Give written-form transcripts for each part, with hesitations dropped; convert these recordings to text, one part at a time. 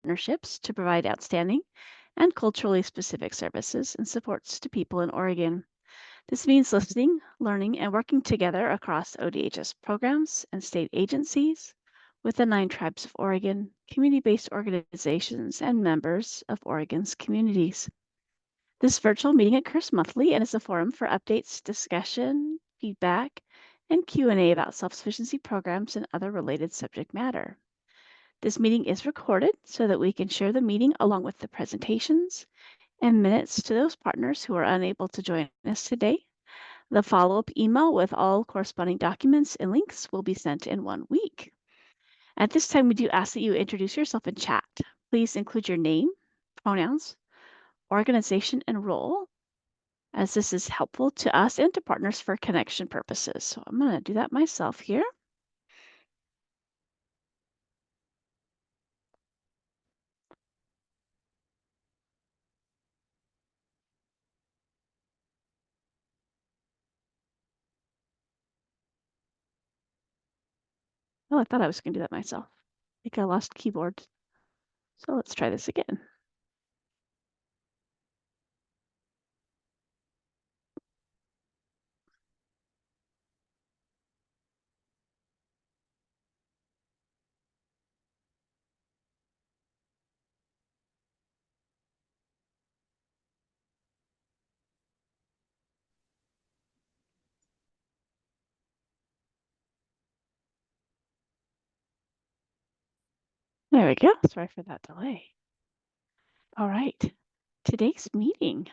partnerships to provide outstanding and culturally specific services and supports to people in Oregon. This means listening, learning, and working together across ODHS programs and state agencies with the 9 tribes of Oregon, community based organizations, and members of Oregon's communities. This virtual meeting occurs monthly and is a forum for updates, discussion, feedback, and Q&A about self-sufficiency programs and other related subject matter. This meeting is recorded so that we can share the meeting along with the presentations and minutes to those partners who are unable to join us today. The follow-up email with all corresponding documents and links will be sent in 1 week. At this time, we do ask that you introduce yourself in chat. Please include your name, pronouns, organization, and role, as this is helpful to us and to partners for connection purposes. So I'm going to do that myself here. Oh, I thought I was going to do that myself. I think I lost keyboard. So let's try this again. There we go. Sorry for that delay. All right. Today's meeting,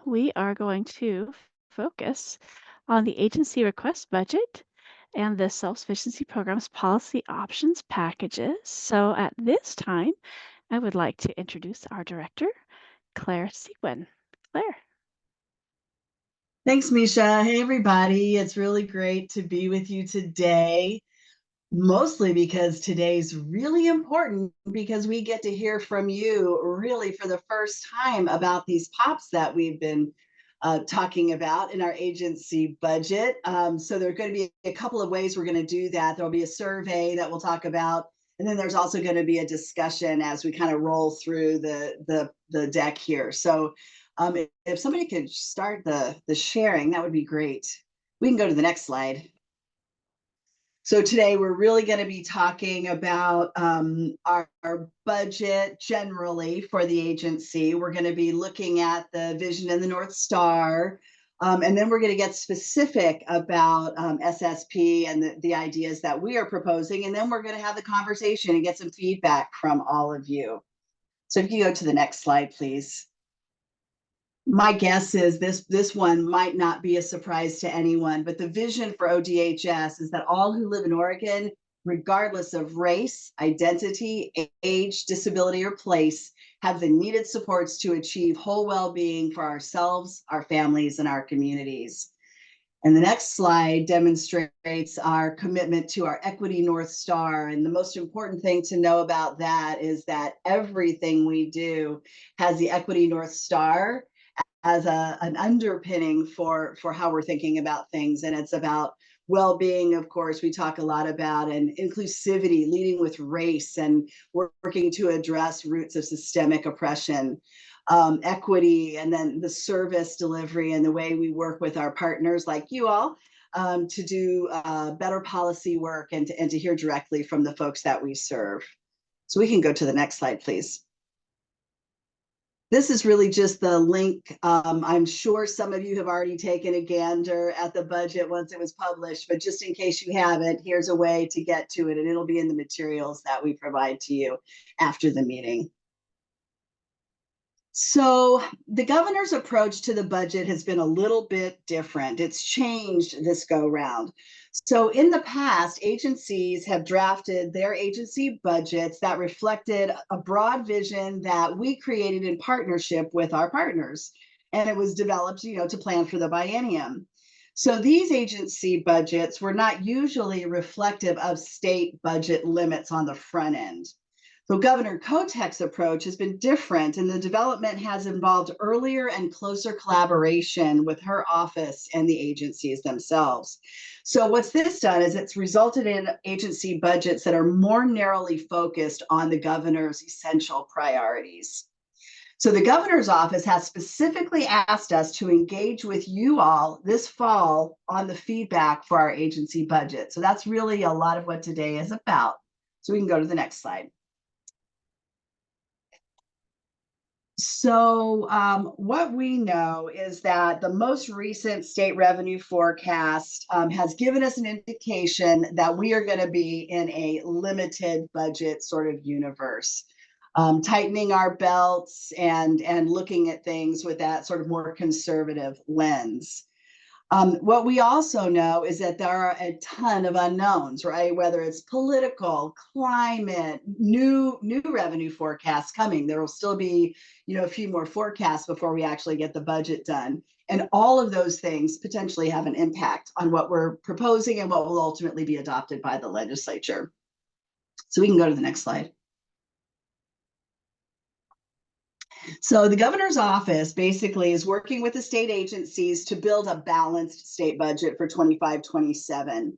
we are going to focus on the agency request budget and the self-sufficiency program's policy options packages. So at this time, I would like to introduce our director, Claire Seguin. Claire. Thanks, Misha. Hey, everybody. It's really great to be with you today, mostly because today's really important because we get to hear from you really for the first time about these POPs that we've been talking about in our agency budget. So there are going to be a couple of ways we're going to do that. There'll be a survey that we'll talk about, and then there's also going to be a discussion as we kind of roll through the deck here. So if somebody could start the sharing, that would be great. We can go to the next slide. So today we're really going to be talking about our budget generally for the agency. We're going to be looking at the vision and the North Star, and then we're going to get specific about SSP and the ideas that we are proposing, and then we're going to have the conversation and get some feedback from all of you. So if you go to the next slide, please. My guess is this one might not be a surprise to anyone, but the vision for ODHS is that all who live in Oregon, regardless of race, identity, age, disability, or place, have the needed supports to achieve whole well-being for ourselves, our families, and our communities. And the next slide demonstrates our commitment to our Equity North Star. And the most important thing to know about that is that everything we do has the Equity North Star as an underpinning for how we're thinking about things. And it's about well-being, of course, we talk a lot about, and inclusivity, leading with race, and working to address roots of systemic oppression, equity, and then the service delivery and the way we work with our partners like you all to do better policy work and to hear directly from the folks that we serve. So we can go to the next slide, please. This is really just the link. I'm sure some of you have already taken a gander at the budget once it was published, but just in case you haven't, here's a way to get to it, and it'll be in the materials that we provide to you after the meeting. So the governor's approach to the budget has been a little bit different. It's changed this go round. So in the past, agencies have drafted their agency budgets that reflected a broad vision that we created in partnership with our partners. And it was developed, to plan for the biennium. So these agency budgets were not usually reflective of state budget limits on the front end. So Governor Kotek's approach has been different, and the development has involved earlier and closer collaboration with her office and the agencies themselves. So what's this done is it's resulted in agency budgets that are more narrowly focused on the governor's essential priorities. So the governor's office has specifically asked us to engage with you all this fall on the feedback for our agency budget. So that's really a lot of what today is about. So we can go to the next slide. So what we know is that the most recent state revenue forecast has given us an indication that we are going to be in a limited budget sort of universe, tightening our belts and looking at things with that sort of more conservative lens. What we also know is that there are a ton of unknowns, right? Whether it's political, climate, new revenue forecasts coming. There will still be, a few more forecasts before we actually get the budget done. And all of those things potentially have an impact on what we're proposing and what will ultimately be adopted by the legislature. So we can go to the next slide. So the governor's office basically is working with the state agencies to build a balanced state budget for 25-27.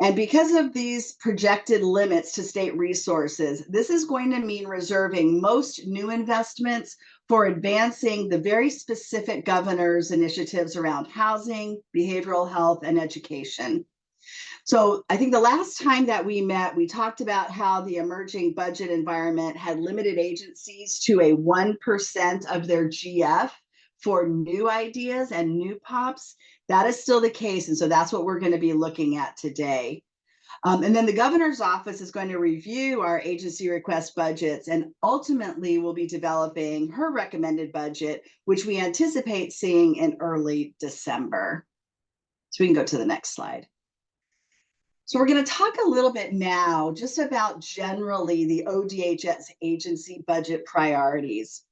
And because of these projected limits to state resources, this is going to mean reserving most new investments for advancing the very specific governor's initiatives around housing, behavioral health, and education. So I think the last time that we met, we talked about how the emerging budget environment had limited agencies to a 1% of their GF for new ideas and new pops. That is still the case. And so that's what we're going to be looking at today. And then the governor's office is going to review our agency request budgets and ultimately will be developing her recommended budget, which we anticipate seeing in early December. So we can go to the next slide. So we're going to talk a little bit now just about generally the ODHS agency budget priorities.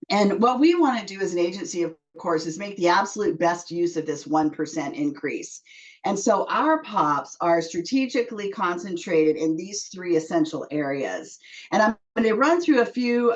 And what we want to do as an agency, of course, is make the absolute best use of this 1% increase. And so our POPs are strategically concentrated in these three essential areas. And I'm going to run through a few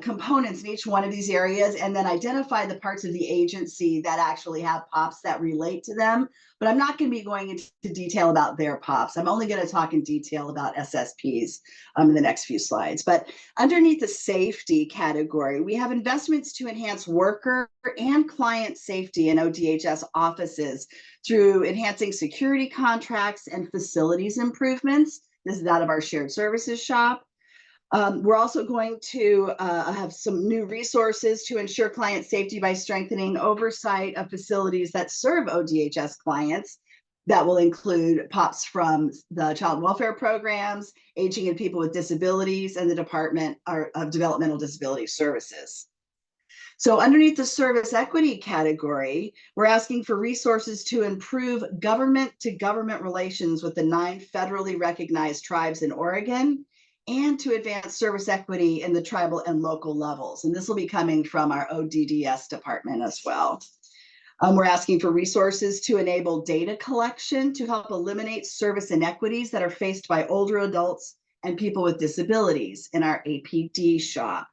components in each one of these areas and then identify the parts of the agency that actually have POPs that relate to them. But I'm not going to be going into detail about their POPs. I'm only going to talk in detail about SSPs in the next few slides. But underneath the safety category, we have investments to enhance worker and client safety in ODHS offices through enhancing security contracts and facilities improvements. This is out of our shared services shop. We're also going to have some new resources to ensure client safety by strengthening oversight of facilities that serve ODHS clients. That will include POPs from the child welfare programs, aging and people with disabilities, and the Department of Developmental Disability Services. So underneath the service equity category, we're asking for resources to improve government-to-government relations with the 9 federally recognized tribes in Oregon and to advance service equity in the tribal and local levels. And this will be coming from our ODDS department as well. We're asking for resources to enable data collection to help eliminate service inequities that are faced by older adults and people with disabilities in our APD shop.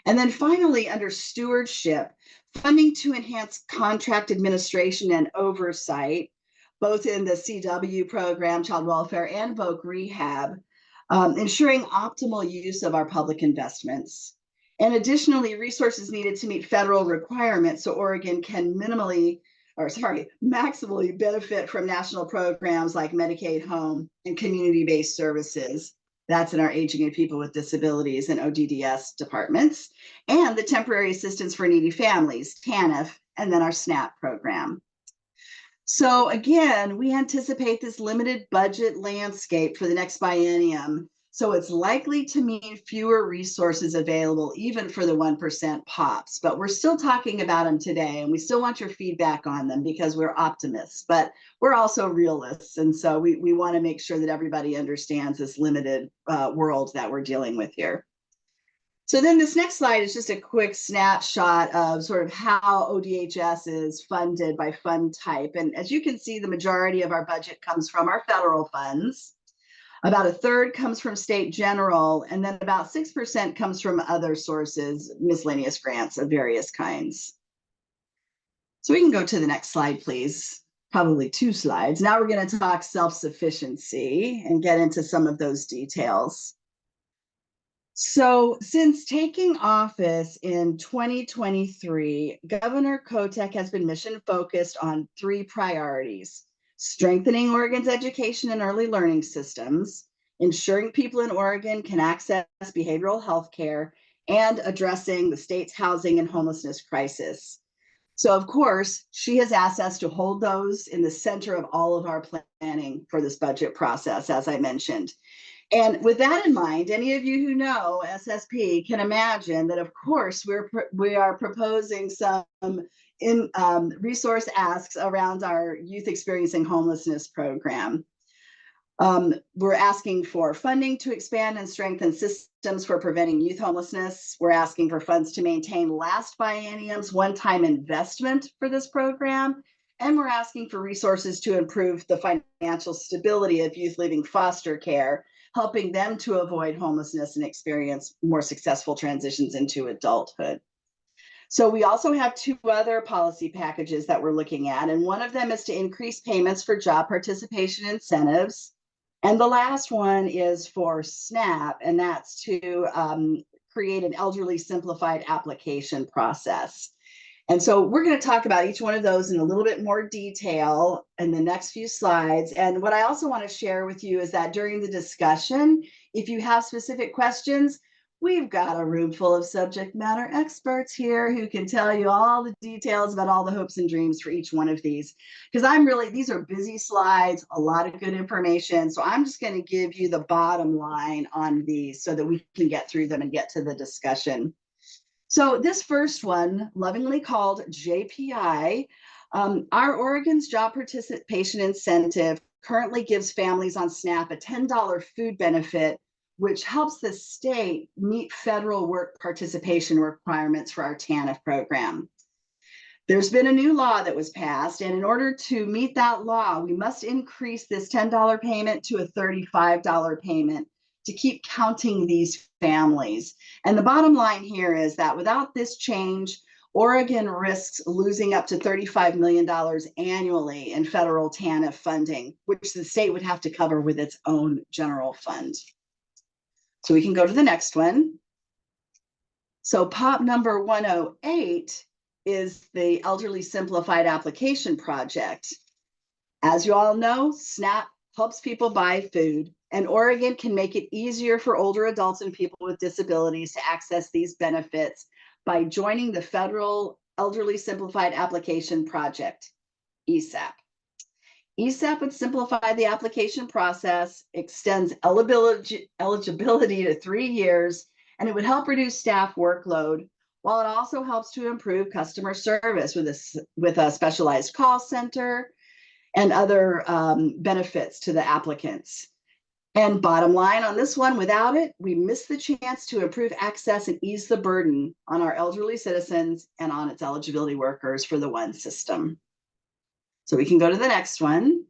And then finally, under stewardship, funding to enhance contract administration and oversight, both in the CW program, child welfare, and VOC rehab, ensuring optimal use of our public investments. And additionally, resources needed to meet federal requirements so Oregon can maximally benefit from national programs like Medicaid home and community-based services. That's in our aging and people with disabilities and ODDS departments, and the temporary assistance for needy families, TANF, and then our SNAP program. So again, we anticipate this limited budget landscape for the next biennium. So it's likely to mean fewer resources available even for the 1% POPs, but we're still talking about them today and we still want your feedback on them because we're optimists, but we're also realists. And so we want to make sure that everybody understands this limited world that we're dealing with here. So then this next slide is just a quick snapshot of sort of how ODHS is funded by fund type. And as you can see, the majority of our budget comes from our federal funds. About a third comes from state general, and then about 6% comes from other sources, miscellaneous grants of various kinds. So we can go to the next slide, please. Probably 2 slides. Now we're going to talk self-sufficiency and get into some of those details. So, since taking office in 2023, Governor Kotek has been mission focused on 3 priorities: strengthening Oregon's education and early learning systems, ensuring people in Oregon can access behavioral health care, and addressing the state's housing and homelessness crisis. So, of course, she has asked us to hold those in the center of all of our planning for this budget process, as I mentioned. And with that in mind, any of you who know SSP can imagine that, of course, we are proposing some resource asks around our youth experiencing homelessness program. We're asking for funding to expand and strengthen systems for preventing youth homelessness. We're asking for funds to maintain last biennium's one-time investment for this program. And we're asking for resources to improve the financial stability of youth leaving foster care, helping them to avoid homelessness and experience more successful transitions into adulthood. So we also have 2 other policy packages that we're looking at, and one of them is to increase payments for job participation incentives. And the last one is for SNAP, and that's to create an elderly simplified application process. And so we're going to talk about each one of those in a little bit more detail in the next few slides. And what I also want to share with you is that during the discussion, if you have specific questions, we've got a room full of subject matter experts here who can tell you all the details about all the hopes and dreams for each one of these. Because these are busy slides, a lot of good information. So I'm just going to give you the bottom line on these so that we can get through them and get to the discussion. So this first one, lovingly called JPI, our Oregon's Job Participation Incentive currently gives families on SNAP a $10 food benefit, which helps the state meet federal work participation requirements for our TANF program. There's been a new law that was passed, and in order to meet that law, we must increase this $10 payment to a $35 payment to keep counting these families. And the bottom line here is that without this change, Oregon risks losing up to $35 million annually in federal TANF funding, which the state would have to cover with its own general fund. So we can go to the next one. So POP number 108 is the Elderly Simplified Application Project. As you all know, SNAP helps people buy food, and Oregon can make it easier for older adults and people with disabilities to access these benefits by joining the Federal Elderly Simplified Application Project, ESAP. ESAP would simplify the application process, extends eligibility to 3 years, and it would help reduce staff workload, while it also helps to improve customer service with a specialized call center and other benefits to the applicants. And bottom line on this one, without it, we miss the chance to improve access and ease the burden on our elderly citizens and on its eligibility workers for the one system. So we can go to the next one.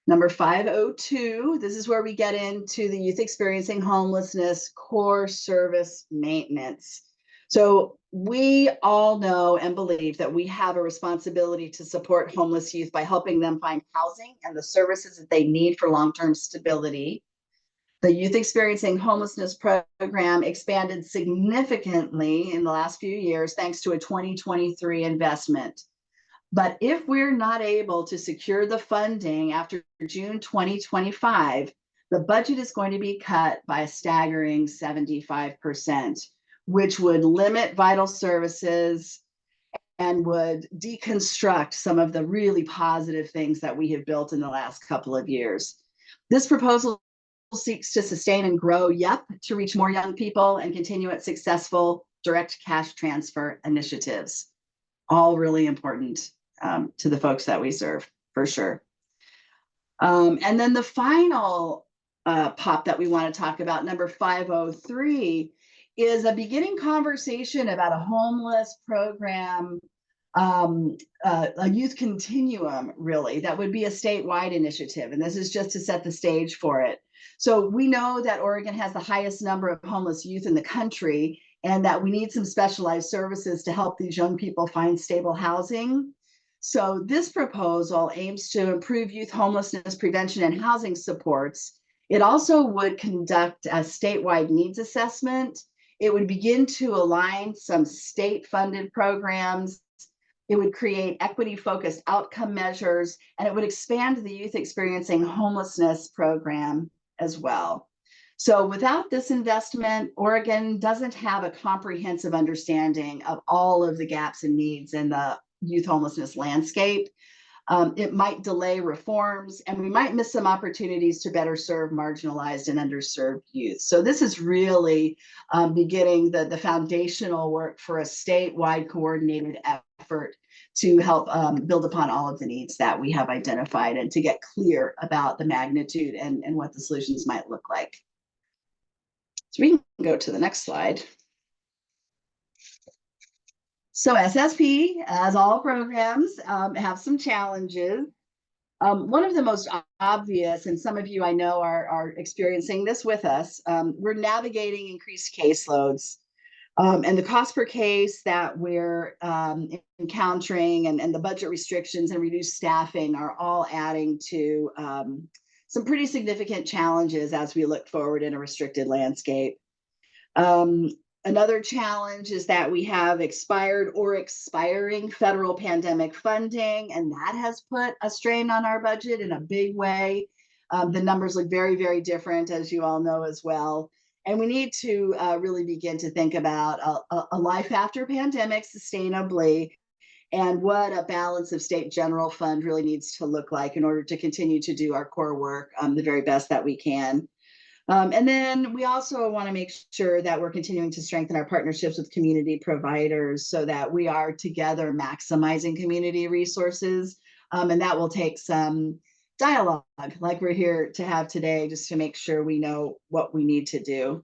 Number 502, this is where we get into the youth experiencing homelessness core service maintenance. So we all know and believe that we have a responsibility to support homeless youth by helping them find housing and the services that they need for long-term stability. The Youth Experiencing Homelessness Program expanded significantly in the last few years thanks to a 2023 investment. But if we're not able to secure the funding after June 2025, the budget is going to be cut by a staggering 75%, which would limit vital services and would deconstruct some of the really positive things that we have built in the last couple of years. This proposal seeks to sustain and grow YEP to reach more young people and continue its successful direct cash transfer initiatives. All really important to the folks that we serve, for sure. And then the final POP that we want to talk about, number 503, is a beginning conversation about a homeless program, a youth continuum, really, that would be a statewide initiative. And this is just to set the stage for it. So we know that Oregon has the highest number of homeless youth in the country, and that we need some specialized services to help these young people find stable housing. So this proposal aims to improve youth homelessness prevention and housing supports. It also would conduct a statewide needs assessment. It would begin to align some state-funded programs. It would create equity-focused outcome measures, and it would expand the youth experiencing homelessness program as well. So without this investment, Oregon doesn't have a comprehensive understanding of all of the gaps and needs in the youth homelessness landscape. It might delay reforms, and we might miss some opportunities to better serve marginalized and underserved youth. So this is really beginning the foundational work for a statewide coordinated effort to help build upon all of the needs that we have identified and to get clear about the magnitude and what the solutions might look like. So we can go to the next slide. So SSP, as all programs, have some challenges. One of the most obvious, and some of you I know are experiencing this with us, we're navigating increased caseloads. And the cost per case that we're encountering and the budget restrictions and reduced staffing are all adding to some pretty significant challenges as we look forward in a restricted landscape. Another challenge is that we have expired or expiring federal pandemic funding, and that has put a strain on our budget in a big way. The numbers look very, very different, as you all know as well. And we need to really begin to think about a life after pandemic sustainably, and what a balance of state general fund really needs to look like in order to continue to do our core work the very best that we can. And then we also want to make sure that we're continuing to strengthen our partnerships with community providers so that we are together maximizing community resources. And that will take some dialogue like we're here to have today, just to make sure we know what we need to do.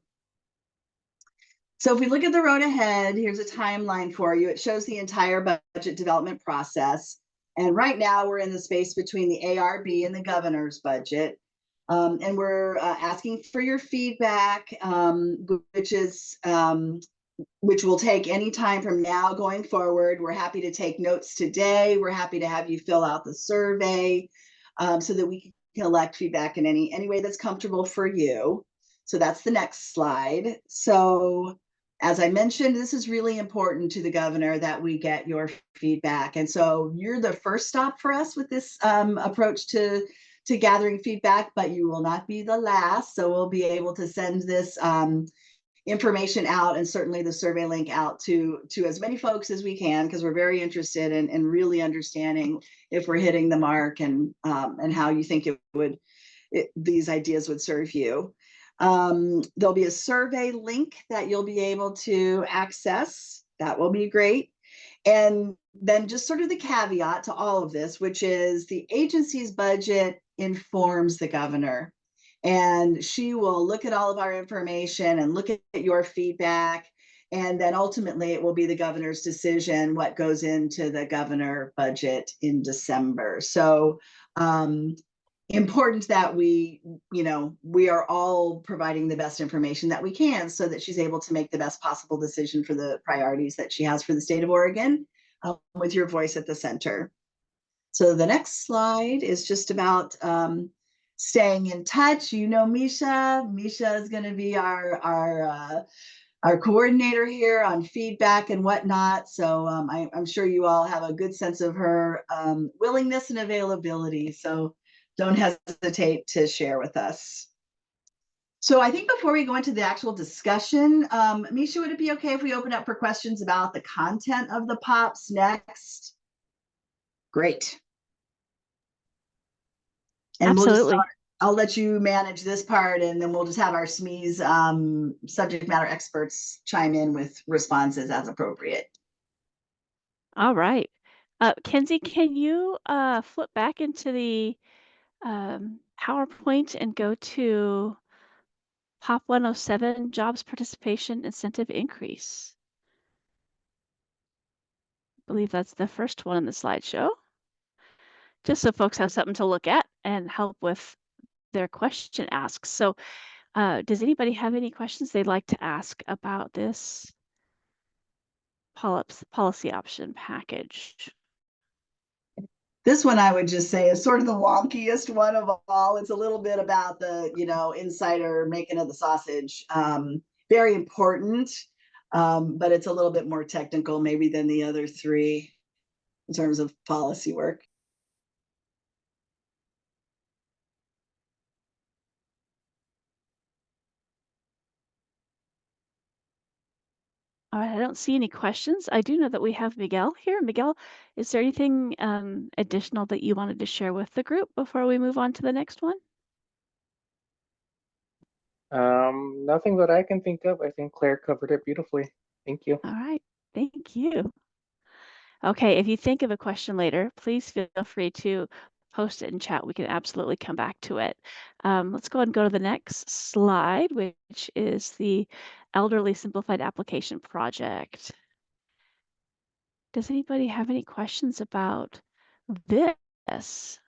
So if we look at the road ahead, here's a timeline for you. It shows the entire budget development process. And right now we're in the space between the ARB and the governor's budget. And we're asking for your feedback, which will take any time from now going forward. We're happy to take notes today. We're happy to have you fill out the survey so that we can collect feedback in any way that's comfortable for you. So that's the next slide. So as I mentioned, this is really important to the governor that we get your feedback. And so you're the first stop for us with this approach to gathering feedback, but you will not be the last. So we'll be able to send this information out, and certainly the survey link out to as many folks as we can, because we're very interested in really understanding if we're hitting the mark and how you think these ideas would serve you. There'll be a survey link that you'll be able to access. That will be great. And then just sort of the caveat to all of this, which is the agency's budget informs the governor, and she will look at all of our information and look at your feedback, and then ultimately it will be the governor's decision what goes into the governor budget in December. So important that we are all providing the best information that we can so that she's able to make the best possible decision for the priorities that she has for the state of Oregon, with your voice at the center. So the next slide is just about staying in touch. You know Misha. Misha is going to be our coordinator here on feedback and whatnot. So I'm sure you all have a good sense of her willingness and availability. So don't hesitate to share with us. So I think before we go into the actual discussion, Misha, would it be okay if we open up for questions about the content of the POPs next? Great. And Absolutely. I'll let you manage this part, and then we'll just have our SMEs subject matter experts chime in with responses as appropriate. All right. Kenzie, can you flip back into the PowerPoint and go to POP 107, Jobs Participation Incentive Increase? I believe that's the first one in the slideshow. Just so folks have something to look at and help with their question asked. So does anybody have any questions they'd like to ask about this policy option package? This one I would just say is sort of the wonkiest one of all. It's a little bit about the, insider making of the sausage. Very important, but it's a little bit more technical maybe than the other three in terms of policy work. All right, I don't see any questions. I do know that we have Miguel here. Miguel, is there anything additional that you wanted to share with the group before we move on to the next one? Nothing that I can think of. I think Claire covered it beautifully. Thank you. All right, thank you. Okay, if you think of a question later, please feel free to post it in chat. We can absolutely come back to it. Let's go ahead and go to the next slide, which is the Elderly Simplified Application Project. Does anybody have any questions about this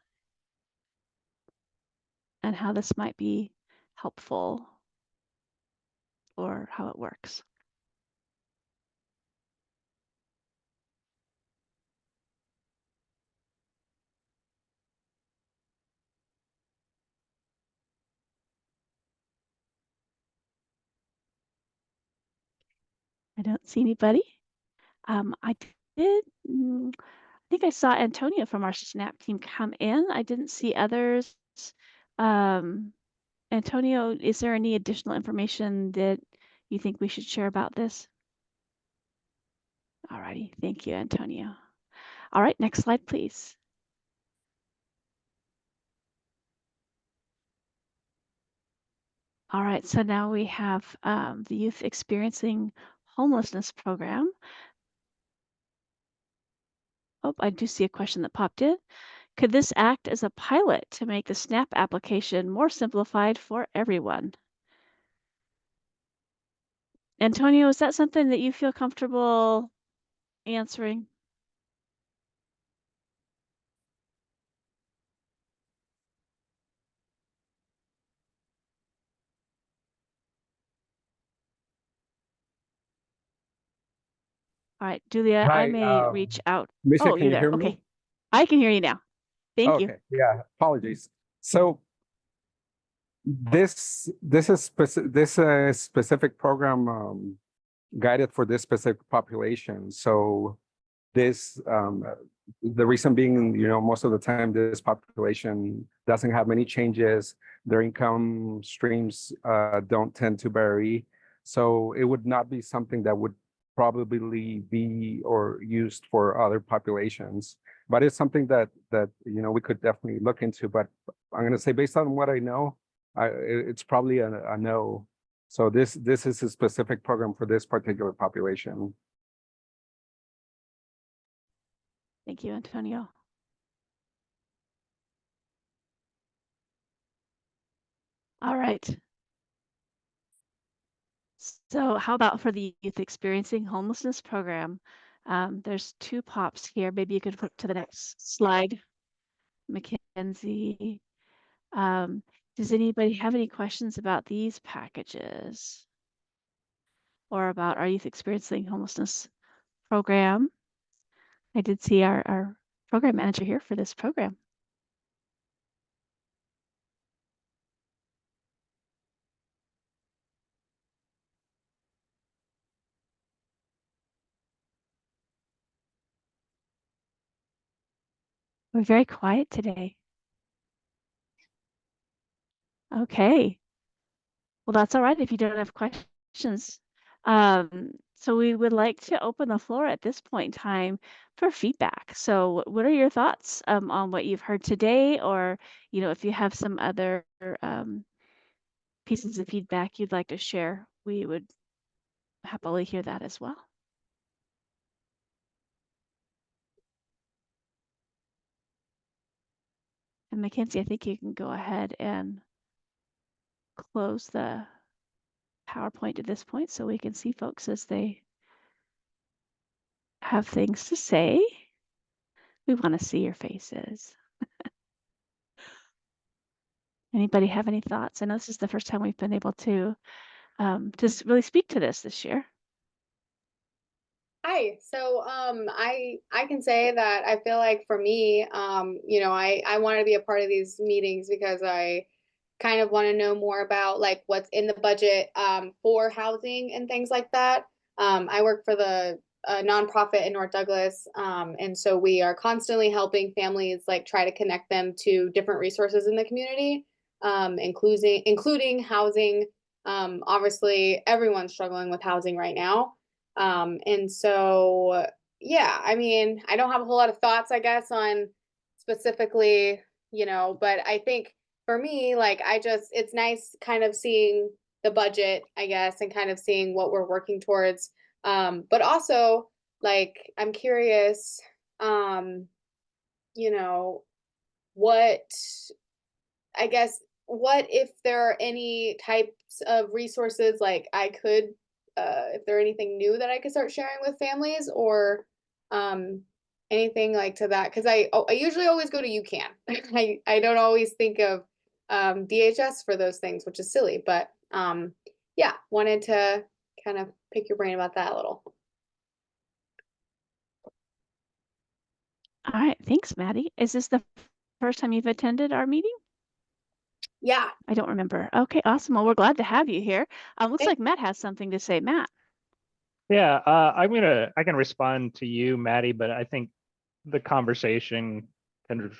and how this might be helpful or how it works? I don't see anybody. I did, I think I saw Antonio from our SNAP team come in. I didn't see others. Antonio, is there any additional information that you think we should share about this? All righty, thank you, Antonio. All right, next slide, please. All right, so now we have the Youth Experiencing Homelessness Program. Oh, I do see a question that popped in. Could this act as a pilot to make the SNAP application more simplified for everyone? Antonio, is that something that you feel comfortable answering? All right, Julia, I Hi, may reach out. Misha, Oh, can you're you there. hear me? Okay. I can hear you now. Thank you. Okay, yeah, apologies. So this is specific program guided for this specific population. So this the reason being, most of the time this population doesn't have many changes. Their income streams don't tend to vary. So it would not be something that would probably be or used for other populations. But it's something that we could definitely look into. But I'm going to say, based on what I know, it's probably a no. So this is a specific program for this particular population. Thank you, Antonio. All right. So how about for the Youth Experiencing Homelessness Program? There's two pops here. Maybe you could flip to the next slide, Mackenzie. Does anybody have any questions about these packages or about our Youth Experiencing Homelessness Program? I did see our program manager here for this program. We're very quiet today. Okay. Well, that's all right if you don't have questions. So we would like to open the floor at this point in time for feedback. So what are your thoughts on what you've heard today, or if you have some other pieces of feedback you'd like to share, we would happily hear that as well. And Mackenzie, I think you can go ahead and close the PowerPoint at this point so we can see folks as they have things to say. We want to see your faces. Anybody have any thoughts? I know this is the first time we've been able to really speak to this year. Hi. So I can say that I feel like for me, you know, I want to be a part of these meetings because I kind of want to know more about like what's in the budget for housing and things like that. I work for the nonprofit in North Douglas, and so we are constantly helping families like try to connect them to different resources in the community, including housing. Obviously, everyone's struggling with housing right now. And so, yeah, I mean, I don't have a whole lot of thoughts, I guess, on specifically, you know, but I think for me, like, it's nice kind of seeing the budget, I guess, and kind of seeing what we're working towards. But also, like, I'm curious, um, you know, what I guess what if there are any types of resources like I could if there anything new that I could start sharing with families or um anything like to that because I usually always go to UCAN. I don't always think of DHS for those things, which is silly, but yeah, wanted to kind of pick your brain about that a little. All right, thanks, Maddie. Is this the first time you've attended our meeting? Yeah. I don't remember. Okay, awesome. Well, we're glad to have you here. Looks like Matt has something to say. Matt. Yeah, I can respond to you, Maddie, but I think the conversation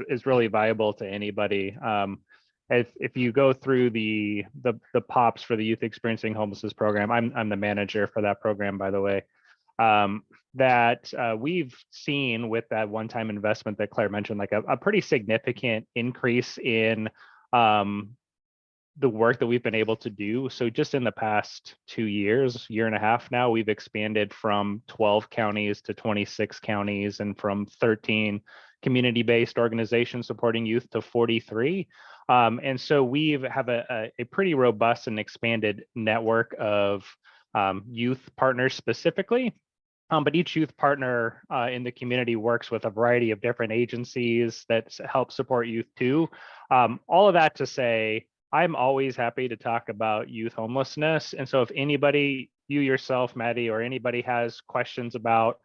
is really viable to anybody. If you go through the POPs for the Youth Experiencing Homelessness program, I'm the manager for that program, by the way. That we've seen with that one-time investment that Claire mentioned, like a pretty significant increase in the work that we've been able to do. So just in the past 2 years, year and a half now, we've expanded from 12 counties to 26 counties and from 13 community-based organizations supporting youth to 43. And so we have a pretty robust and expanded network of youth partners specifically. But each youth partner in the community works with a variety of different agencies that help support youth too. All of that to say, I'm always happy to talk about youth homelessness. And so if anybody, you yourself, Maddie, or anybody has questions about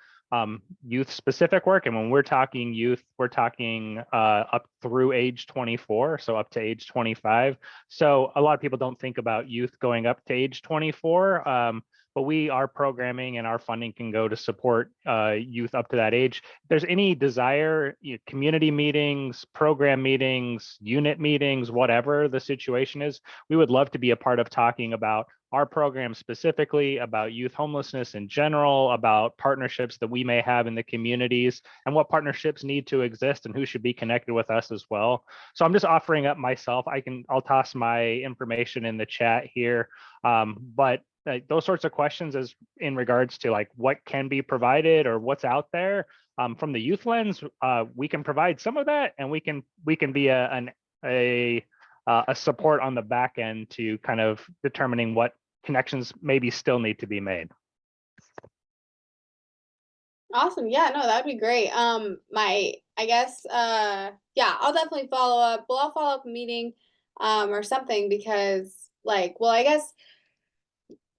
youth specific work, and when we're talking youth, we're talking up through age 24, so up to age 25. So a lot of people don't think about youth going up to age 24. But our programming and our funding can go to support youth up to that age. If there's any desire, community meetings, program meetings, unit meetings, whatever the situation is, we would love to be a part of talking about our program specifically, about youth homelessness in general, about partnerships that we may have in the communities and what partnerships need to exist and who should be connected with us as well. So I'm just offering up myself. I'll toss my information in the chat here. But those sorts of questions as in regards to like what can be provided or what's out there from the youth lens, we can provide some of that, and we can be a support on the back end to kind of determining what connections maybe still need to be made. Awesome. Yeah, no, that'd be great. I guess, yeah, I'll definitely follow up. Well, I'll follow up a meeting, or something because like, well, I guess,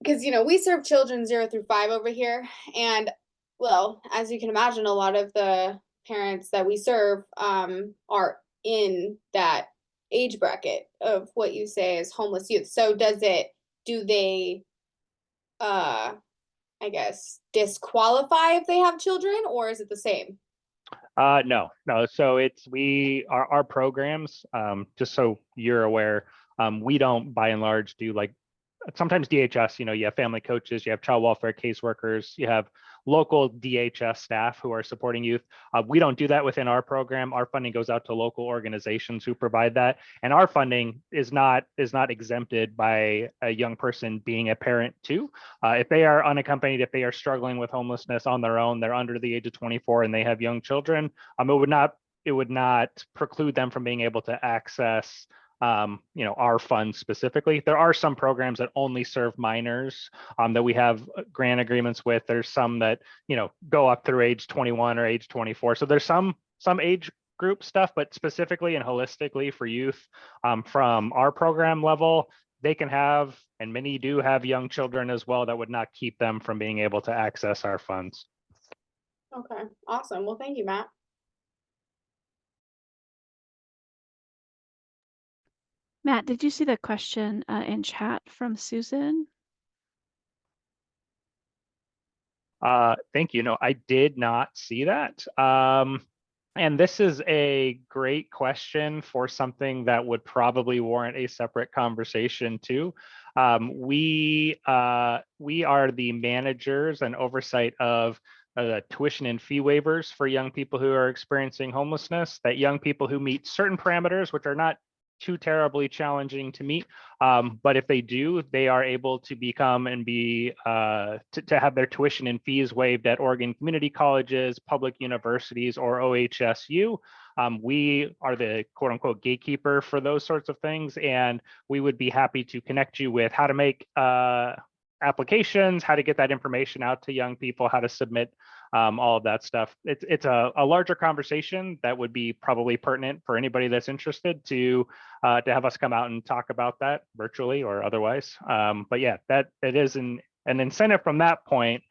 because, you know, we serve children 0 through 5 over here. And well, as you can imagine, a lot of the parents that we serve, are in that age bracket of what you say is homeless youth. So do they, I guess, disqualify if they have children, or is it the same? No. So our programs, just so you're aware, we don't by and large do like sometimes DHS, you have family coaches, you have child welfare caseworkers, you have local DHS staff who are supporting youth. We don't do that within our program. Our funding goes out to local organizations who provide that. And our funding is not exempted by a young person being a parent too. If they are unaccompanied, if they are struggling with homelessness on their own, they're under the age of 24 and they have young children, it would not preclude them from being able to access our funds specifically. There are some programs that only serve minors that we have grant agreements with. There's some that, go up through age 21 or age 24. So there's some age group stuff, but specifically and holistically for youth from our program level, they can have, and many do have young children as well, that would not keep them from being able to access our funds. Okay, awesome. Well, thank you, Matt. Matt, did you see the question in chat from Susan? Thank you. No, I did not see that. And this is a great question for something that would probably warrant a separate conversation too. We are the managers and oversight of tuition and fee waivers for young people who are experiencing homelessness, that young people who meet certain parameters, which are not too terribly challenging to meet. But if they do, they are able to become and be to have their tuition and fees waived at Oregon community colleges, public universities, or OHSU. We are the quote unquote gatekeeper for those sorts of things. And we would be happy to connect you with how to make applications, how to get that information out to young people, how to submit all of that stuff. It's a larger conversation that would be probably pertinent for anybody that's interested to have us come out and talk about that virtually or otherwise. But yeah, that it is an incentive from that point,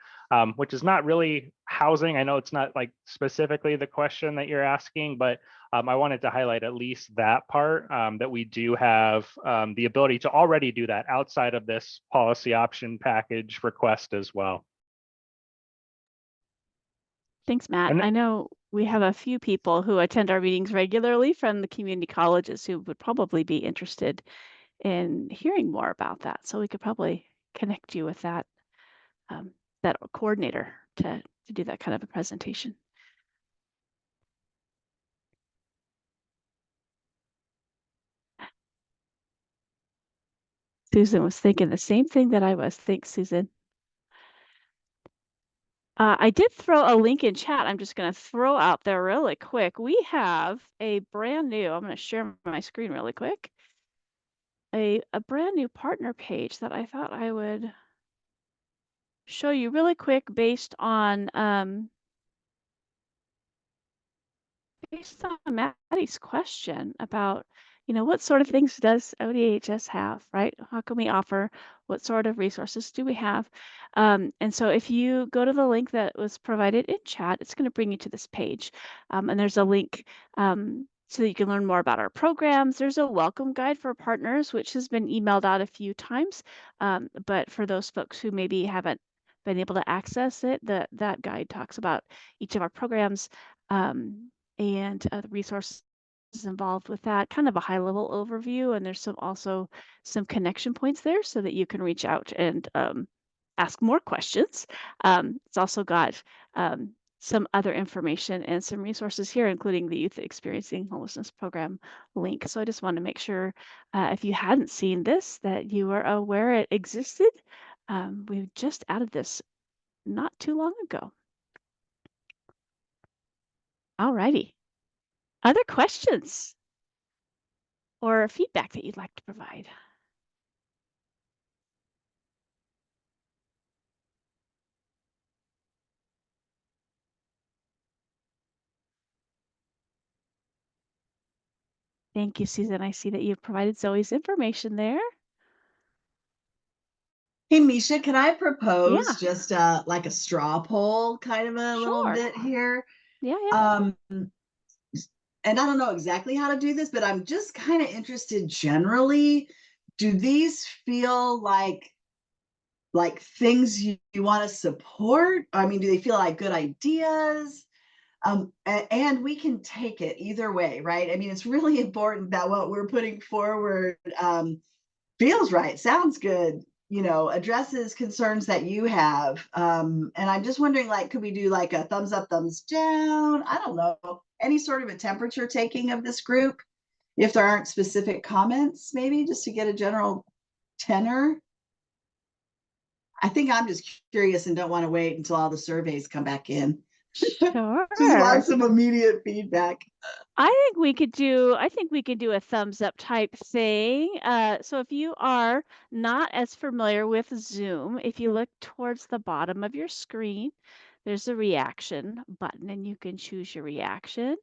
which is not really housing. I know it's not like specifically the question that you're asking, but I wanted to highlight at least that part, that we do have the ability to already do that outside of this policy option package request as well. Thanks, Matt. And I know we have a few people who attend our meetings regularly from the community colleges who would probably be interested in hearing more about that. So we could probably connect you with that that coordinator to do that kind of a presentation. Susan was thinking the same thing that I was. Thanks, Susan. I did throw a link in chat. I'm just going to throw out there really quick. We have a brand new, I'm going to share my screen really quick, a brand new partner page that I thought I would show you really quick based on Maddie's question about, you know, what sort of things does ODHS have, right? How can we offer? What sort of resources do we have? And so if you go to the link that was provided in chat, it's going to bring you to this page. And there's a link so that you can learn more about our programs. There's a welcome guide for partners, which has been emailed out a few times. But for those folks who maybe haven't been able to access it, that guide talks about each of our programs and the resources involved with that, kind of a high level overview. And there's also some connection points there so that you can reach out and ask more questions. It's also got some other information and some resources here, including the Youth Experiencing Homelessness Program link. So I just want to make sure if you hadn't seen this, that you were aware it existed. We just added this not too long ago. All righty. Other questions or feedback that you'd like to provide? Thank you, Susan. I see that you've provided Zoe's information there. Hey, Misha, can I propose Yeah. just like a straw poll kind of a little Sure. bit here? Yeah. And I don't know exactly how to do this, but I'm just kind of interested generally. Do these feel like things you want to support? I mean, do they feel like good ideas? And we can take it either way, right? I mean, it's really important that what we're putting forward feels right, sounds good, you know, addresses concerns that you have. And I'm just wondering, like, could we do like a thumbs up, thumbs down? I don't know, any sort of a temperature taking of this group, if there aren't specific comments, maybe just to get a general tenor. I think I'm just curious and don't want to wait until all the surveys come back in. Sure. Just want some immediate feedback. I think we could do a thumbs up type thing. So if you are not as familiar with Zoom, if you look towards the bottom of your screen, there's a reaction button and you can choose your reaction.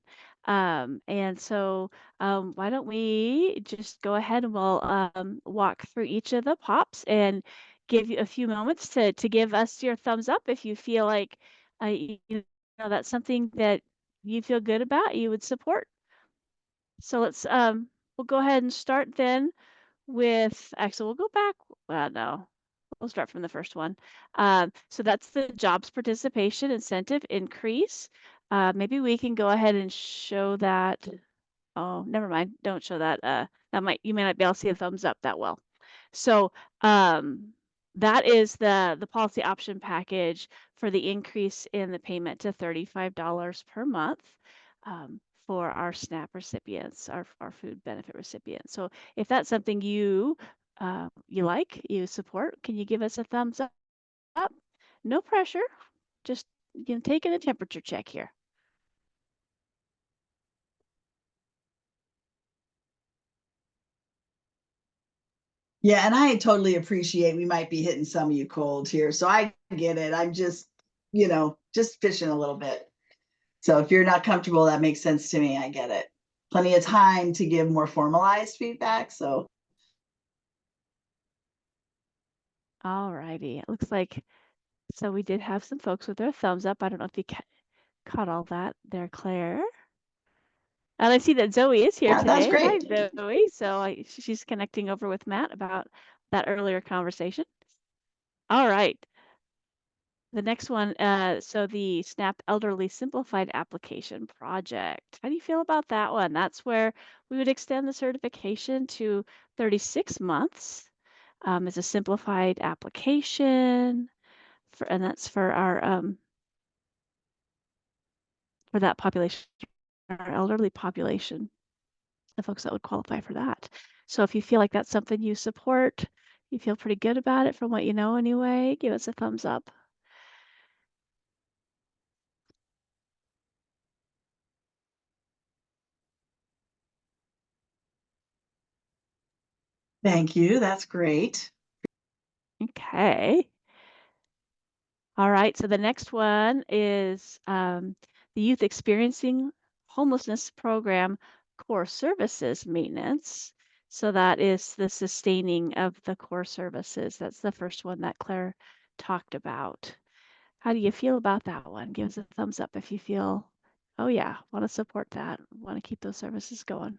And so why don't we just go ahead and we'll walk through each of the pops and give you a few moments to give us your thumbs up if you feel like you know that's something that you feel good about, you would support. So we'll go ahead and start then with, actually, we'll go back. No, we'll start from the first one. So that's the jobs participation incentive increase. Maybe we can go ahead and show that. Oh, never mind. Don't show that. You may not be able to see a thumbs up that well. So that is the policy option package for the increase in the payment to $35 per month. For our SNAP recipients, our food benefit recipients. So if that's something you like, you support, can you give us a thumbs up? No pressure, just taking a temperature check here. Yeah, and I totally appreciate we might be hitting some of you cold here. So I get it. I'm just, just fishing a little bit. So if you're not comfortable, that makes sense to me. I get it. Plenty of time to give more formalized feedback. So All righty. It looks like, so we did have some folks with their thumbs up. I don't know if you caught all that there, Claire. And I see that Zoe is here yeah, that's today. Hi, great. Zoe. So she's connecting over with Matt about that earlier conversation. All right. The next one, so the SNAP Elderly Simplified Application Project. How do you feel about that one? That's where we would extend the certification to 36 months as a simplified application, and that's for our for that population, our elderly population, the folks that would qualify for that. So if you feel like that's something you support, you feel pretty good about it from what you know anyway, give us a thumbs up. Thank you. That's great. Okay. All right, so the next one is the Youth Experiencing Homelessness Program Core Services Maintenance. So that is the sustaining of the core services. That's the first one that Claire talked about. How do you feel about that one? Give us a thumbs up if you feel, oh yeah, want to support that, want to keep those services going.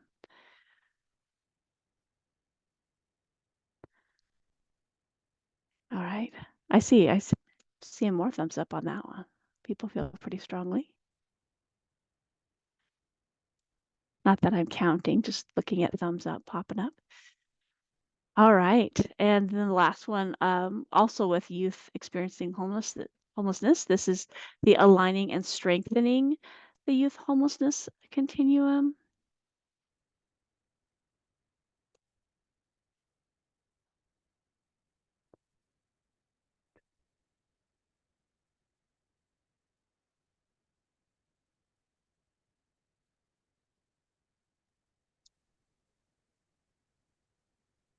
All right, I see more thumbs up on that one. People feel pretty strongly. Not that I'm counting, just looking at thumbs up popping up. All right, and then the last one, also with youth experiencing homelessness. This is the aligning and strengthening the youth homelessness continuum.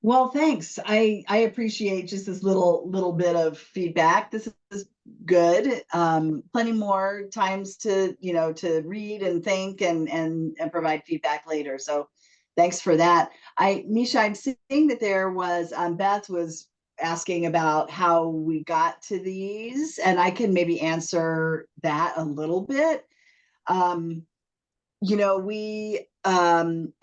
Well, thanks. I appreciate just this little bit of feedback. This is good. Plenty more times to to read and think and provide feedback later. So thanks for that. Misha, I'm seeing that there was Beth was asking about how we got to these, and I can maybe answer that a little bit. We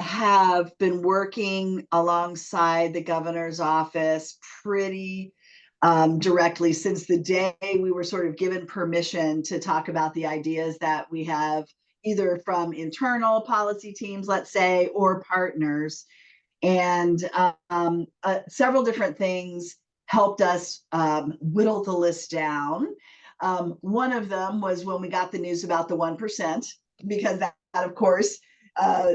have been working alongside the governor's office pretty directly since the day we were sort of given permission to talk about the ideas that we have, either from internal policy teams, let's say, or partners. And several different things helped us whittle the list down. One of them was when we got the news about the 1%, because that of course,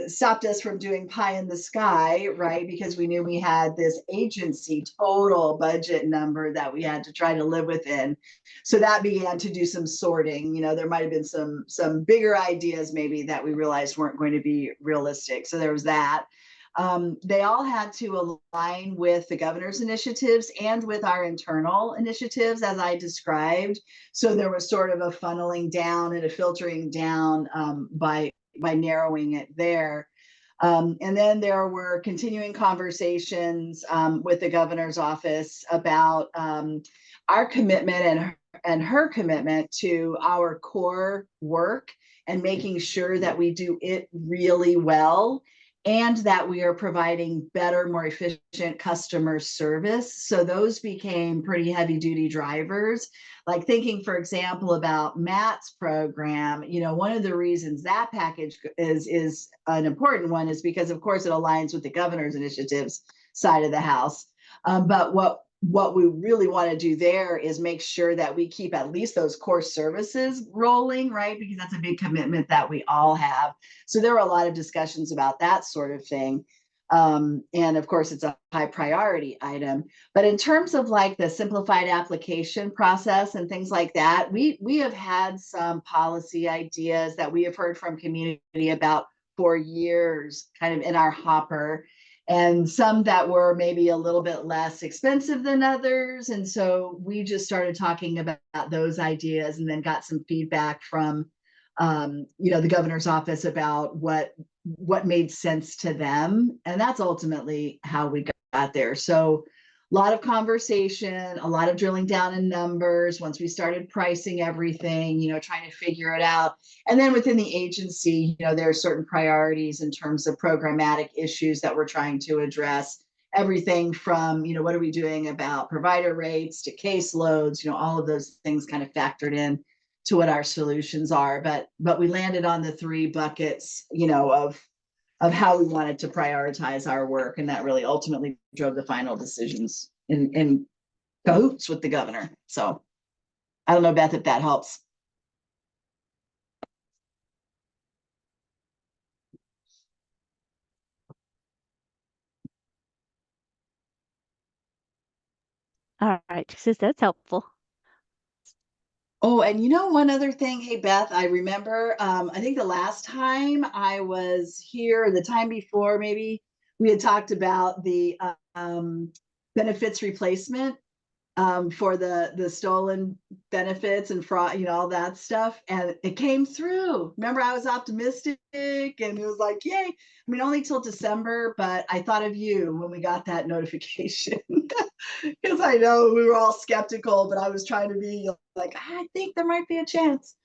stopped us from doing pie in the sky, right? Because we knew we had this agency total budget number that we had to try to live within. So that began to do some sorting. There might have been some bigger ideas maybe that we realized weren't going to be realistic. So there was that. They all had to align with the governor's initiatives and with our internal initiatives, as I described. So there was sort of a funneling down and a filtering down by by narrowing it there. And then there were continuing conversations with the governor's office about our commitment and her commitment to our core work and making sure that we do it really well and that we are providing better, more efficient customer service. So those became pretty heavy duty drivers. Like thinking, for example, about Matt's program, you know, one of the reasons that package is an important one is because, of course, it aligns with the governor's initiatives side of the house. But what we really want to do there is make sure that we keep at least those core services rolling, right? Because that's a big commitment that we all have. So there were a lot of discussions about that sort of thing. And of course, it's a high priority item. But in terms of like the simplified application process and things like that, we have had some policy ideas that we have heard from community about for years, kind of in our hopper, and some that were maybe a little bit less expensive than others. And so we just started talking about those ideas and then got some feedback from you know, the governor's office about what made sense to them. And that's ultimately how we got there. So a lot of conversation, a lot of drilling down in numbers once we started pricing everything, you know, trying to figure it out. And then within the agency, you know, there are certain priorities in terms of programmatic issues that we're trying to address. Everything from, you know, what are we doing about provider rates to caseloads, you know, all of those things kind of factored in to what our solutions are. But we landed on the 3 buckets, you know, of how we wanted to prioritize our work. And that really ultimately drove the final decisions in cahoots with the governor. So I don't know, Beth, if that helps. All right, sis, that's helpful. Oh, and you know, one other thing, hey, Beth, I remember, I think the last time I was here, the time before, maybe we had talked about the benefits replacement for the stolen benefits and fraud, you know, all that stuff. And it came through. Remember, I was optimistic and it was like, yay. I mean, only till December, but I thought of you when we got that notification. Because I know we were all skeptical, but I was trying to be like, I think there might be a chance.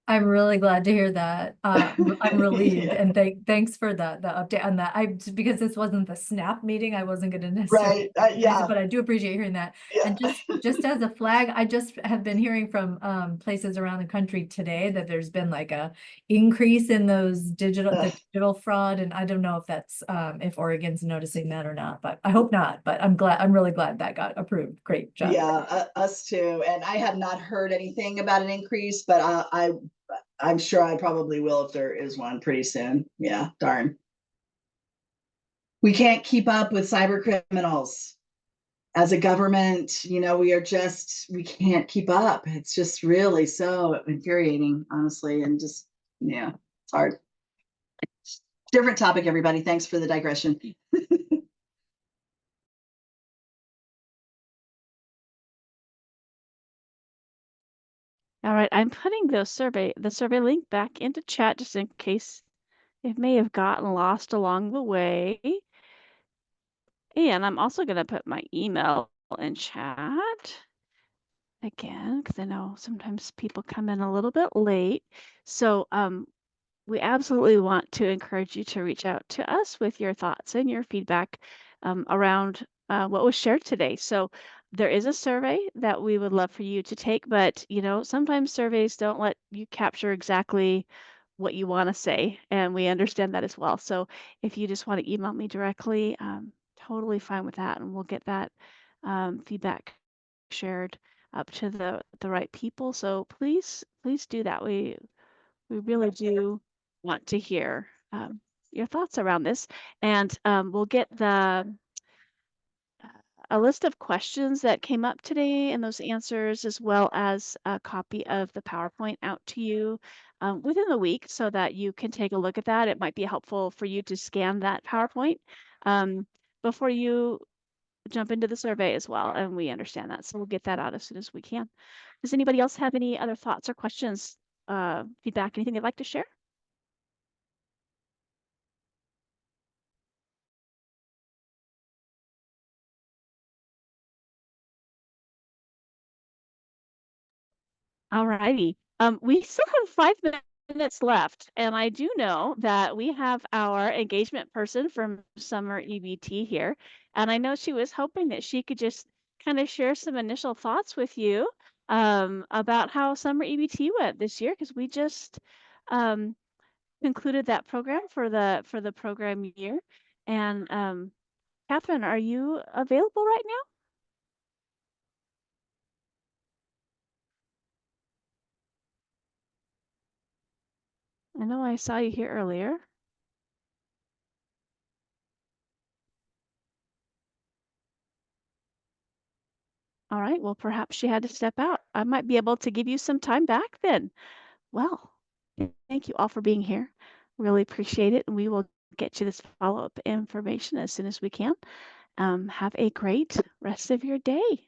I'm really glad to hear that. I'm relieved, Yeah. and thanks for the update on that. Because this wasn't the SNAP meeting, I wasn't going to necessarily, Right. Yeah. but I do appreciate hearing that. Yeah. And just as a flag, I just have been hearing from places around the country today that there's been like a increase in those digital fraud, and I don't know if that's if Oregon's noticing that or not, but I hope not. But I'm really glad that got approved. Great job. Yeah, us too. And I have not heard anything about an increase, but I'm sure I probably will if there is one pretty soon. Yeah, darn. We can't keep up with cyber criminals. As a government, you know, we can't keep up. It's just really so infuriating, honestly. And just, yeah, it's hard. Different topic, everybody. Thanks for the digression. All right, I'm putting the survey link back into chat just in case it may have gotten lost along the way. And I'm also going to put my email in chat again, because I know sometimes people come in a little bit late. So we absolutely want to encourage you to reach out to us with your thoughts and your feedback around what was shared today. So there is a survey that we would love for you to take, but you know, sometimes surveys don't let you capture exactly what you want to say, and we understand that as well. So if you just want to email me directly, totally fine with that, and we'll get that feedback shared up to the right people. So please do that. We really do want to hear your thoughts around this, and we'll get a list of questions that came up today and those answers, as well as a copy of the PowerPoint out to you within the week so that you can take a look at that. It might be helpful for you to scan that PowerPoint before you jump into the survey as well, and we understand that. So we'll get that out as soon as we can. Does anybody else have any other thoughts or questions, feedback, anything they'd like to share? All righty. We still have 5 minutes left, and I do know that we have our engagement person from Summer EBT here, and I know she was hoping that she could just kind of share some initial thoughts with you about how Summer EBT went this year, because we just um, concluded that program for the program year. And Catherine, are you available right now? I know I saw you here earlier. All right, well, perhaps she had to step out. I might be able to give you some time back then. Well, thank you all for being here. Really appreciate it. And we will get you this follow-up information as soon as we can. Have a great rest of your day.